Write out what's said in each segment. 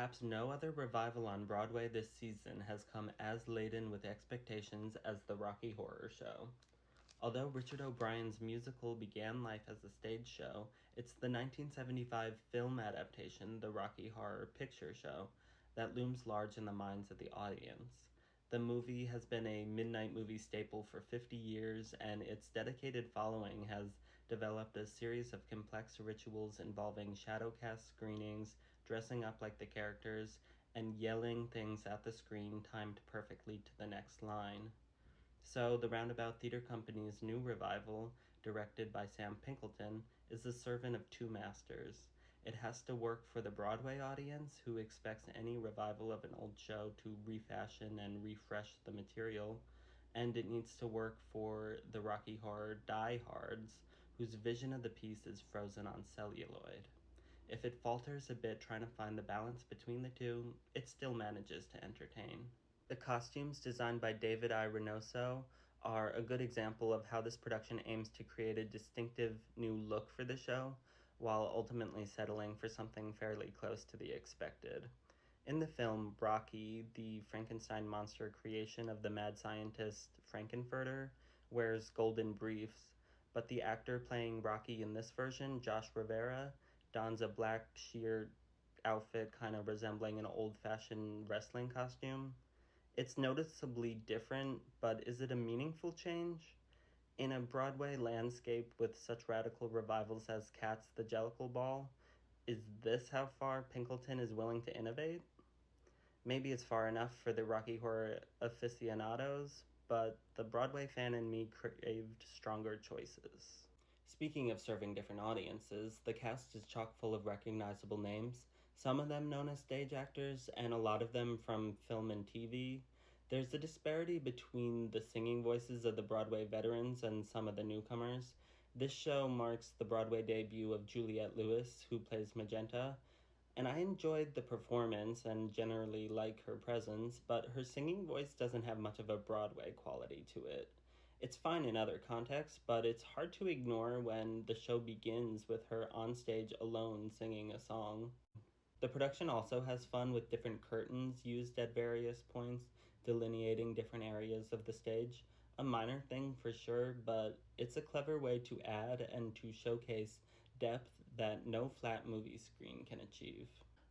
perhaps no other revival on Broadway this season has come as laden with expectations as the Rocky Horror Show. Although Richard O'Brien's musical began life as a stage show, it's the 1975 film adaptation, The Rocky Horror Picture Show, that looms large in the minds of the audience. The movie has been a midnight movie staple for 50 years, and its dedicated following has developed a series of complex rituals involving shadow cast screenings, dressing up like the characters, and yelling things at the screen timed perfectly to the next line. So, the Roundabout Theater Company's new revival, directed by Sam Pinkelton, is the servant of two masters. It has to work for the Broadway audience, who expects any revival of an old show to refashion and refresh the material, and it needs to work for the Rocky Horror diehards, whose vision of the piece is frozen on celluloid. If it falters a bit trying to find the balance between the two, it still manages to entertain. The costumes designed by David I. Reynoso are a good example of how this production aims to create a distinctive new look for the show, while ultimately settling for something fairly close to the expected. In the film, Rocky, the Frankenstein monster creation of the mad scientist Frankenfurter, wears golden briefs, but the actor playing Rocky in this version, Josh Rivera, dons a black sheer outfit kind of resembling an old-fashioned wrestling costume. It's noticeably different, but is it a meaningful change? In a Broadway landscape with such radical revivals as Cats the Jellicle Ball, is this how far Pinkelton is willing to innovate? Maybe it's far enough for the Rocky Horror aficionados, but the Broadway fan in me craved stronger choices. Speaking of serving different audiences, the cast is chock full of recognizable names, some of them known as stage actors, and a lot of them from film and TV. There's a disparity between the singing voices of the Broadway veterans and some of the newcomers. This show marks the Broadway debut of Juliette Lewis, who plays Magenta, and I enjoyed the performance and generally like her presence, but her singing voice doesn't have much of a Broadway quality to it. It's fine in other contexts, but it's hard to ignore when the show begins with her on stage alone singing a song. The production also has fun with different curtains used at various points, delineating different areas of the stage. A minor thing for sure, but it's a clever way to add and to showcase depth that no flat movie screen can achieve.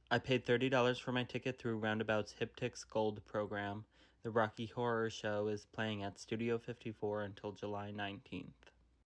I paid $30 for my ticket through Roundabout's HipTix Gold program. The Rocky Horror Show is playing at Studio 54 until July 19th.